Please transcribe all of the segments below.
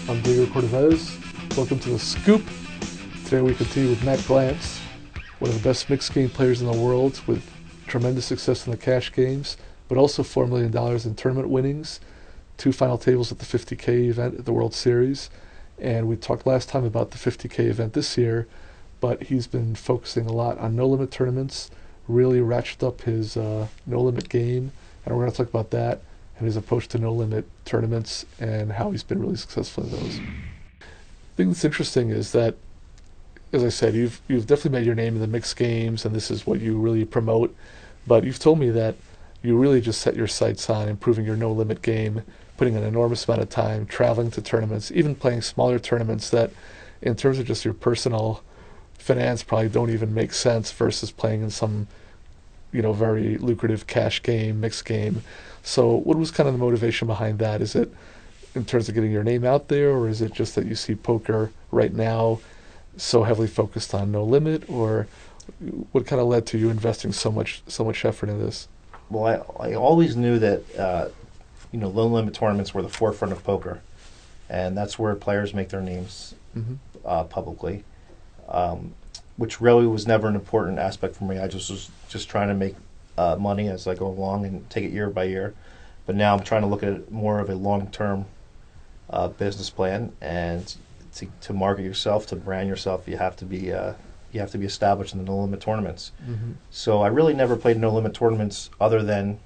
I'm Diego Cordovez. Welcome to The Scoop. Today we continue with Matt Glantz, one of the best mixed game players in the world with tremendous success in the cash games, but also $4 million in tournament winnings, 2 final tables at the 50K event at the World Series. And we talked last time about the 50K event this year, but he's been focusing a lot on no-limit tournaments, really ratcheted up his no-limit game, and we're going to talk about that and his approach to no-limit tournaments and how he's been really successful in those. The thing that's interesting is that, as I said, you've definitely made your name in the mixed games, and this is what you really promote, but you've told me that you really just set your sights on improving your no-limit game, putting an enormous amount of time, traveling to tournaments, even playing smaller tournaments that, in terms of just your personal finance, probably don't even make sense versus playing in some, very lucrative cash game, mixed game. So what was kind of the motivation behind that? Is it in terms of getting your name out there, or is it just that you see poker right now so heavily focused on no limit, or what kind of led to you investing so much effort in this? Well, I always knew that low limit tournaments were the forefront of poker, and that's where players make their names publicly, which really was never an important aspect for me. I just was trying to make money as I go along and take it year by year. But now I'm trying to look at it more of a long-term business plan, and to market yourself, to brand yourself, you have to be established in the no-limit tournaments. Mm-hmm. So I really never played no-limit tournaments other than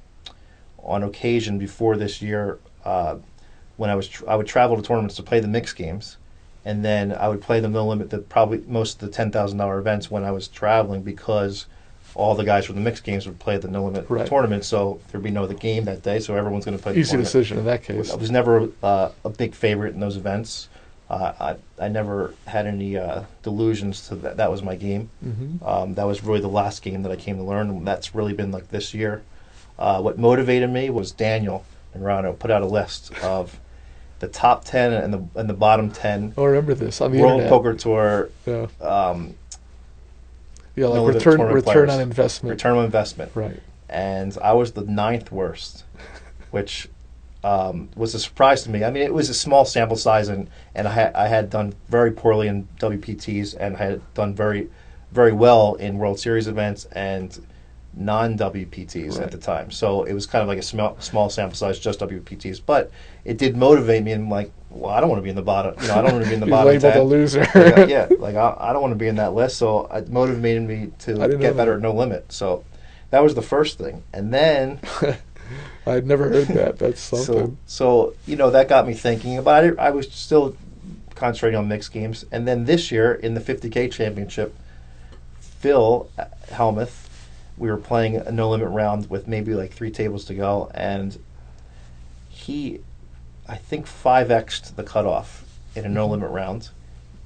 on occasion before this year, when I would travel to tournaments to play the mixed games, and then I would play the no-limit, probably most of the $10,000 events when I was traveling, because all the guys from the mixed games would play the no-limit tournament, so there'd be no other game that day, so everyone's going to play the Easy tournament. decision in that case. I was never a big favorite in those events. I never had any delusions to that. That was my game. Mm-hmm. That was really the last game that I came to learn, and that's really been like this year. What motivated me was Daniel Negreanu put out a list of the top 10 and the bottom 10 I remember this on the World internet. Poker Tour. Like return on investment. Return on investment. Right. And I was the 9th worst, which was a surprise to me. I mean, it was a small sample size, and I had done very poorly in WPTs, and I had done very, very well in World Series events and non-WPTs at the time. So it was kind of like a small sample size, just WPTs. But it did motivate me, and I'm like, well, I don't want to be in the bottom. I don't want to be in the bottom 10. Labeled a loser. I don't want to be in that list. So it motivated me to get better at no limit. So that was the first thing, and then I'd never heard that. That's something. So that got me thinking about it. I was still concentrating on mixed games, and then this year in the 50K championship, Phil Helmuth, we were playing a no-limit round with maybe like 3 tables to go, and he, I think, 5x'd the cutoff in a no-limit round,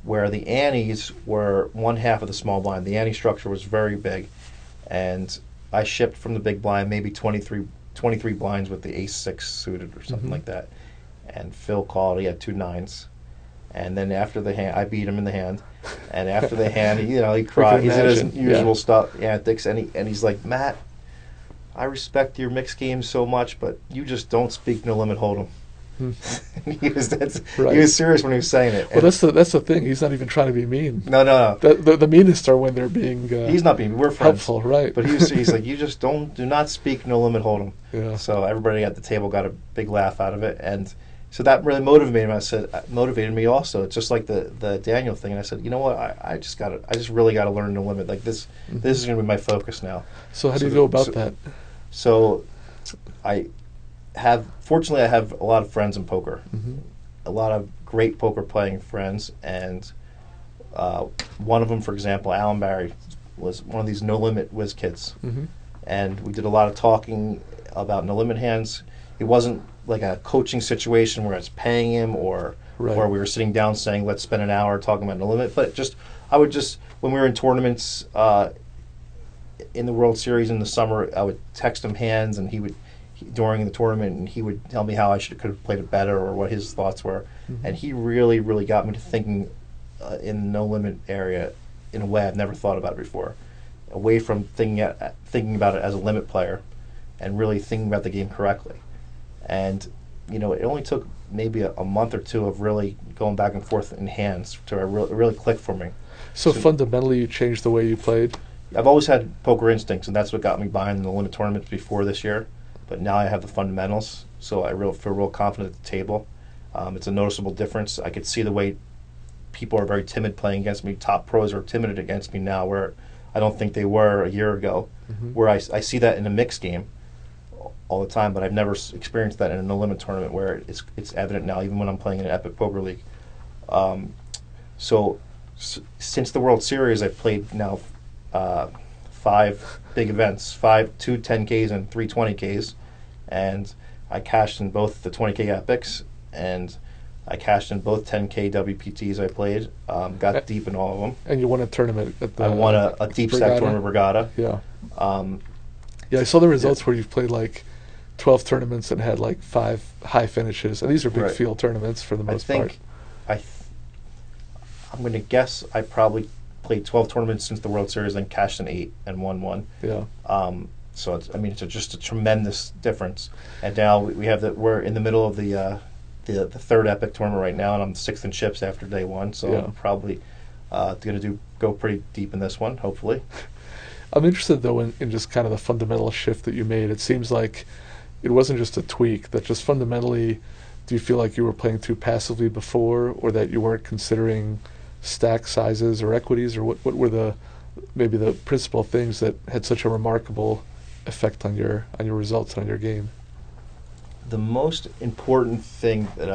where the antes were one half of the small blind. The ante structure was very big, and I shipped from the big blind maybe 23 blinds with the ace-6 suited or something like that, and Phil called. He had 2 9s. And then after the hand, I beat him in the hand. And after the hand, he cried. He's in his usual antics, and he's like, Matt, I respect your mixed games so much, but you just don't speak no limit hold'em. He was serious when he was saying it. Well, that's the thing. He's not even trying to be mean. No. The meanest are when they're being he's not being. We're friends. Helpful, right? But he's like, you just do not speak no limit hold'em. Yeah. So everybody at the table got a big laugh out of it, and so that really motivated me also. It's just like the Daniel thing. And I said, you know what? I just really got to learn no limit. Like this is going to be my focus now. So how do you go about that? So fortunately I have a lot of friends in poker, a lot of great poker playing friends, and one of them, for example, Alan Barry, was one of these no limit whiz kids, and we did a lot of talking about no limit hands. It wasn't like a coaching situation where I was paying him or where we were sitting down saying, let's spend an hour talking about no limit. But I would when we were in tournaments in the World Series in the summer, I would text him hands, and during the tournament, and he would tell me how I could have played it better or what his thoughts were. And he really, really got me to thinking in the no limit area in a way I've never thought about it before, away from thinking about it as a limit player and really thinking about the game correctly. And it only took maybe a month or two of really going back and forth in hands to really click for me. So fundamentally, you changed the way you played? I've always had poker instincts, and that's what got me behind in the limit tournaments before this year. But now I have the fundamentals, so I feel real confident at the table. It's a noticeable difference. I could see the way people are very timid playing against me. Top pros are timid against me now, where I don't think they were a year ago. Where I see that in a mixed game all the time, but I've never experienced that in a no-limit tournament where it's evident now, even when I'm playing in an Epic Poker League. Since the World Series, I've played now 5 big events, 2 10Ks and 3 20Ks, and I cashed in both the 20K Epics, and I cashed in both 10K WPTs I played, got deep in all of them. And you won a tournament at the... I won a deep stack tournament regatta. Yeah. Yeah, I saw the results where you've played like 12 tournaments and had like 5 high finishes, and these are big field tournaments for the most part. I'm going to guess I probably played 12 tournaments since the World Series and cashed in 8 and won 1. Yeah. So it's just a tremendous difference. And now we're in the middle of the third Epic tournament right now, and I'm 6th in chips after day 1. So I'm probably going to go pretty deep in this one, hopefully. I'm interested, though, in just kind of the fundamental shift that you made. It seems like it wasn't just a tweak, that just fundamentally, do you feel like you were playing too passively before, or that you weren't considering stack sizes or equities, or what were maybe the principal things that had such a remarkable effect on your results and on your game? The most important thing that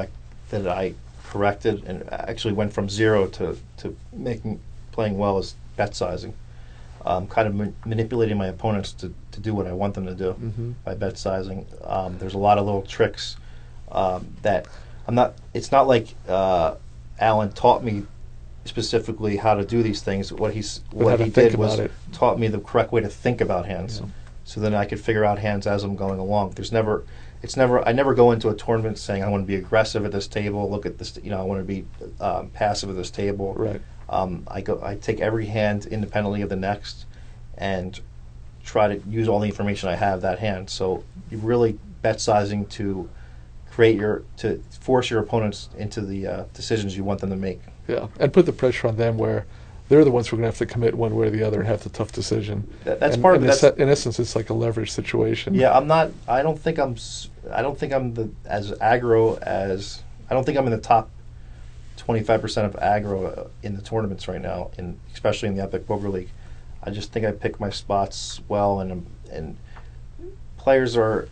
I corrected and actually went from 0 to playing well is bet sizing. Kind of manipulating my opponents to do what I want them to do by bet sizing. There's a lot of little tricks that I'm not. It's not like Alan taught me specifically how to do these things. What he did was taught me the correct way to think about hands, so then I could figure out hands as I'm going along. I never go into a tournament saying I want to be aggressive at this table. Look at this, I want to be passive at this table. Right. I take every hand independently of the next, and try to use all the information I have that hand. So you really bet sizing to force your opponents into the decisions you want them to make. Yeah, and put the pressure on them where they're the ones who are going to have to commit one way or the other and have the tough decision. That's part of it. In essence, it's like a leverage situation. Yeah, I don't think I'm as aggro as. I don't think I'm in the top 25% of aggro in the tournaments right now, especially in the Epic Poker League. I just think I pick my spots well, and players are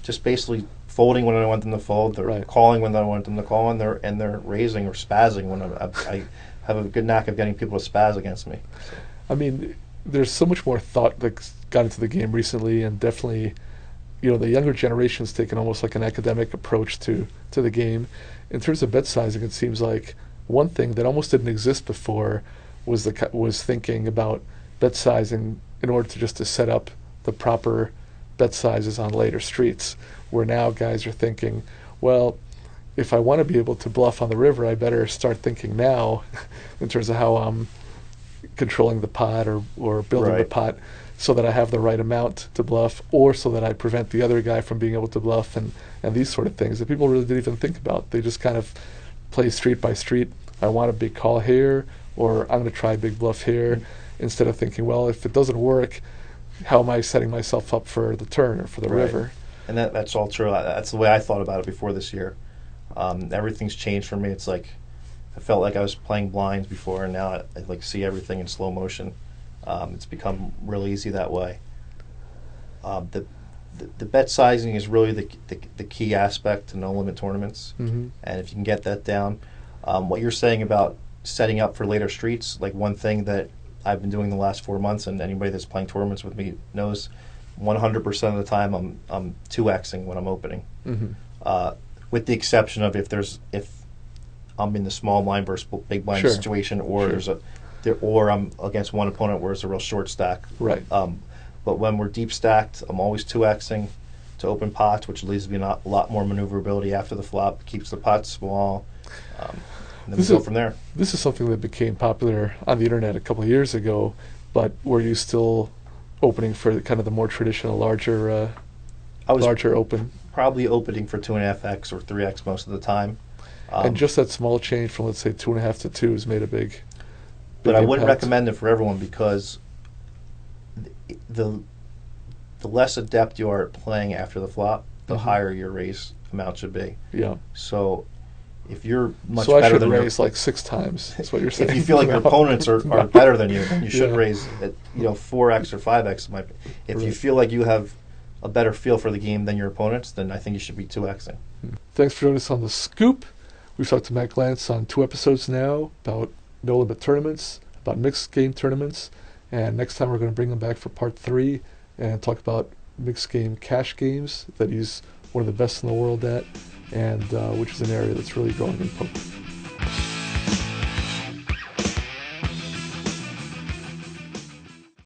just basically folding when I want them to fold. They're calling when I want them to call, and they're raising or spazzing when I have a good knack of getting people to spaz against me. So. I mean, there's so much more thought that's got into the game recently, and definitely, the younger generation's taken almost like an academic approach to the game. In terms of bet sizing, it seems like one thing that almost didn't exist before was thinking about bet sizing in order to set up the proper bet sizes on later streets, where now guys are thinking, well, if I want to be able to bluff on the river, I better start thinking now in terms of how I'm controlling the pot or building the pot so that I have the right amount to bluff, or so that I prevent the other guy from being able to bluff, and these sort of things that people really didn't even think about. They just kind of play street by street. I want a big call here, or I'm going to try a big bluff here, instead of thinking, well, if it doesn't work, how am I setting myself up for the turn or for the river? And that's all true. That's the way I thought about it before this year. Everything's changed for me. It's like I felt like I was playing blinds before, and now I see everything in slow motion. It's become real easy that way. The bet sizing is really the key aspect to no limit tournaments, and if you can get that down, what you're saying about setting up for later streets, like one thing that I've been doing the last 4 months, and anybody that's playing tournaments with me knows, 100% of the time I'm 2xing when I'm opening, with the exception of if I'm in the small blind versus big blind situation, or or I'm against one opponent where it's a real short stack. Right. But when we're deep stacked, I'm always 2xing to open pots, which leaves me a lot more maneuverability after the flop, keeps the pot small, and then we go from there. This is something that became popular on the internet a couple of years ago, but were you still opening for kind of the more traditional, larger open? probably opening for 2.5x or 3x most of the time. And just that small change from, let's say, 2.5 to 2 has made a big But I wouldn't impact. recommend it for everyone because the less adept you are at playing after the flop, the higher your raise amount should be. Yeah. So if you're much So I better should than raise like 6 times. That's what you're saying. if you feel like your opponents are better than you, then you should Yeah. raise at 4x or 5x. If you Right. feel like you have a better feel for the game than your opponents, then I think you should be 2xing. Thanks for joining us on The Scoop. We've talked to Matt Glantz on 2 episodes now about no limit tournaments, about mixed game tournaments, and next time we're going to bring him back for part 3 and talk about mixed game cash games that he's one of the best in the world at, and which is an area that's really growing in poker.